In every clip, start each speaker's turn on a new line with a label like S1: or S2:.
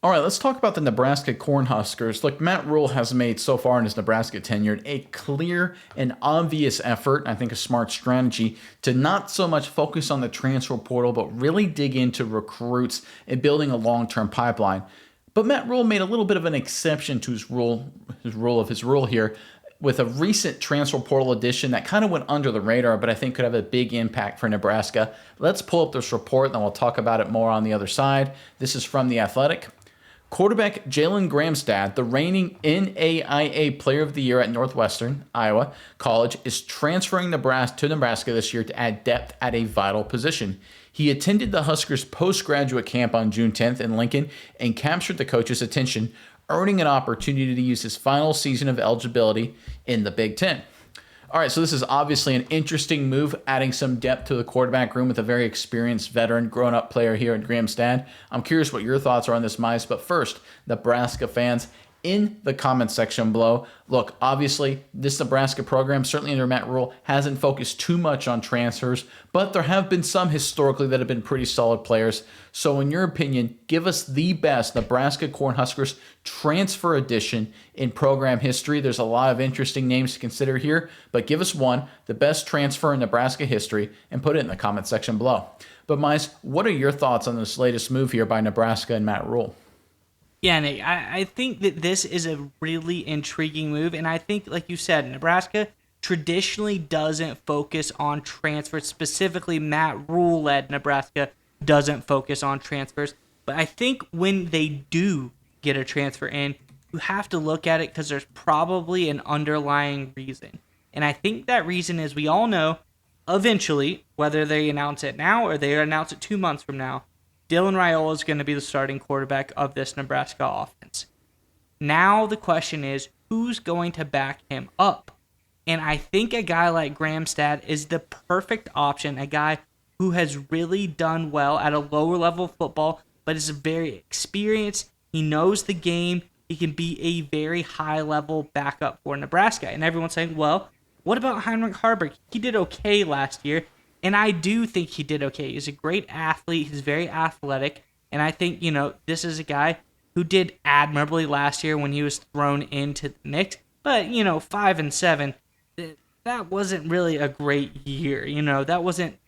S1: All right, let's talk about the Nebraska Cornhuskers. Look, Matt Rhule has made so far in his Nebraska tenure a clear and obvious effort, I think a smart strategy, to not so much focus on the transfer portal, but really dig into recruits and building a long-term pipeline. But Matt Rhule made a little bit of an exception to his rule here with a recent transfer portal addition that kind of went under the radar, but I think could have a big impact for Nebraska. Let's pull up this report, and then we'll talk about it more on the other side. This is from The Athletic. Quarterback Jaylen Graham, the reigning NAIA Player of the Year at Northwestern Iowa College, is transferring to Nebraska this year to add depth at a vital position. He attended the Huskers postgraduate camp on June 10th in Lincoln and captured the coach's attention, earning an opportunity to use his final season of eligibility in the Big Ten. All right, so this is obviously an interesting move, adding some depth to the quarterback room with a very experienced veteran, grown-up player here at Graham. I'm curious what your thoughts are on this, Mice. But first, Nebraska fans, in the comments section below. Look, obviously, this Nebraska program, certainly under Matt Rhule, hasn't focused too much on transfers, but there have been some historically that have been pretty solid players. So in your opinion, give us the best Nebraska Cornhuskers transfer addition in program history. There's a lot of interesting names to consider here, but give us one, the best transfer in Nebraska history, and put it in the comment section below. But Mice, what are your thoughts on this latest move here by Nebraska and Matt Rhule?
S2: Yeah, Nate, I think that this is a really intriguing move, and I think, like you said, Nebraska traditionally doesn't focus on transfers. Specifically, Matt Rhule-led Nebraska doesn't focus on transfers. But I think when they do get a transfer in, you have to look at it because there's probably an underlying reason. And I think that reason is, we all know, eventually, whether they announce it now or they announce it 2 months from now, Dylan Rhule is going to be the starting quarterback of this Nebraska offense. Now the question is, who's going to back him up? And I think a guy like Graham is the perfect option, a guy who has really done well at a lower level of football, but is very experienced. He knows the game. He can be a very high level backup for Nebraska. And everyone's saying, well, what about Heinrich Haarberg? He did okay last year. And I do think he did okay. He's a great athlete. He's very athletic. And I think, this is a guy who did admirably last year when he was thrown into the mix. But, 5-7, that wasn't really a great year. That wasn't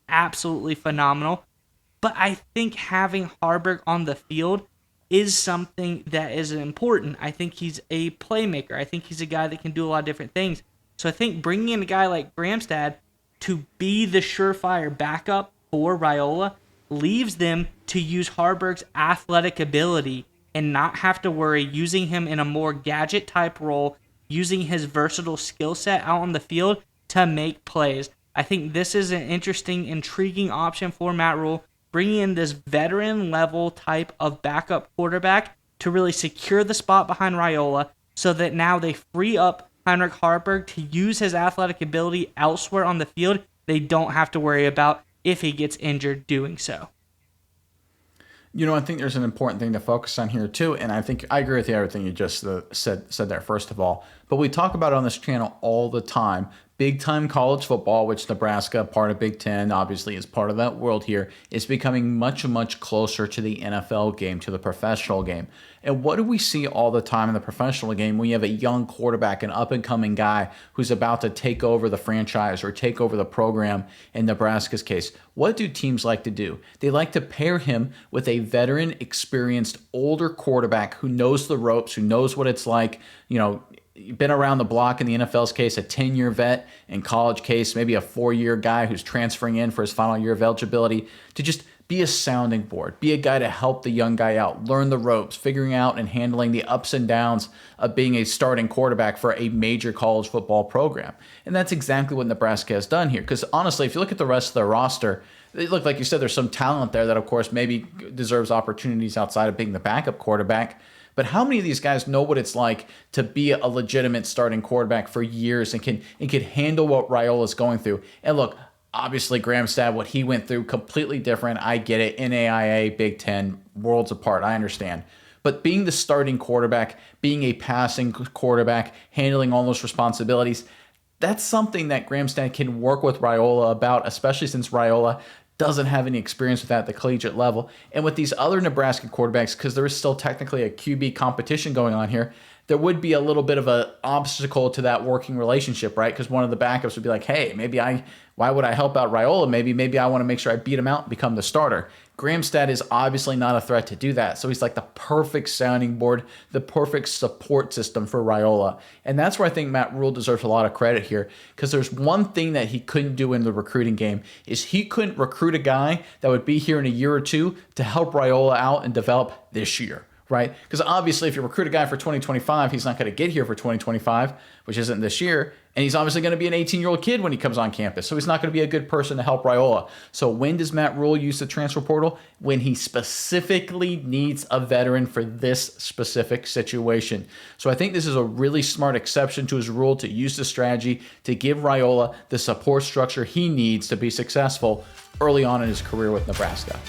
S2: absolutely phenomenal. But I think having Haarberg on the field is something that is important. I think he's a playmaker. I think he's a guy that can do a lot of different things. So I think bringing in a guy like Gramstad to be the surefire backup for Rhule leaves them to use Haarberg's athletic ability and not have to worry using him in a more gadget-type role, using his versatile skill set out on the field to make plays. I think this is an interesting, intriguing option for Matt Rhule, bringing in this veteran-level type of backup quarterback to really secure the spot behind Rhule so that now they free up Heinrich Haarberg to use his athletic ability elsewhere on the field. They don't have to worry about if he gets injured doing so.
S1: I think there's an important thing to focus on here too, and I think I agree with you everything you just said there, first of all. But we talk about it on this channel all the time. Big-time college football, which Nebraska, part of Big Ten, obviously is part of that world here, is becoming much, much closer to the NFL game, to the professional game. And what do we see all the time in the professional game when you have a young quarterback, an up-and-coming guy who's about to take over the franchise or take over the program in Nebraska's case? What do teams like to do? They like to pair him with a veteran, experienced, older quarterback who knows the ropes, who knows what it's like, been around the block in the NFL's case, a 10-year vet, in college case, maybe a 4-year guy who's transferring in for his final year of eligibility, to just be a sounding board, be a guy to help the young guy out, learn the ropes, figuring out and handling the ups and downs of being a starting quarterback for a major college football program. And that's exactly what Nebraska has done here. Because honestly, if you look at the rest of their roster, they look, like you said, there's some talent there that, of course, maybe deserves opportunities outside of being the backup quarterback. But how many of these guys know what it's like to be a legitimate starting quarterback for years and can handle what Rhule is going through? And look, obviously Gramstad, what he went through, completely different. I get it. NAIA, Big Ten, worlds apart. I understand. But being the starting quarterback, being a passing quarterback, handling all those responsibilities, that's something that Gramstad can work with Rhule about, especially since Rhule doesn't have any experience with that at the collegiate level. And with these other Nebraska quarterbacks, because there is still technically a QB competition going on here, there would be a little bit of an obstacle to that working relationship, right? Because one of the backups would be like, hey, why would I help out Rhule? Maybe I want to make sure I beat him out and become the starter. Gramstad is obviously not a threat to do that. So he's like the perfect sounding board, the perfect support system for Rhule. And that's where I think Matt Rhule deserves a lot of credit here, because there's one thing that he couldn't do in the recruiting game is he couldn't recruit a guy that would be here in a year or two to help Rhule out and develop this year. Right? Because obviously, if you recruit a guy for 2025, he's not going to get here for 2025, which isn't this year. And he's obviously going to be an 18-year-old kid when he comes on campus. So he's not going to be a good person to help Rhule. So when does Matt Rhule use the transfer portal? When he specifically needs a veteran for this specific situation. So I think this is a really smart exception to his rule to use the strategy to give Rhule the support structure he needs to be successful early on in his career with Nebraska.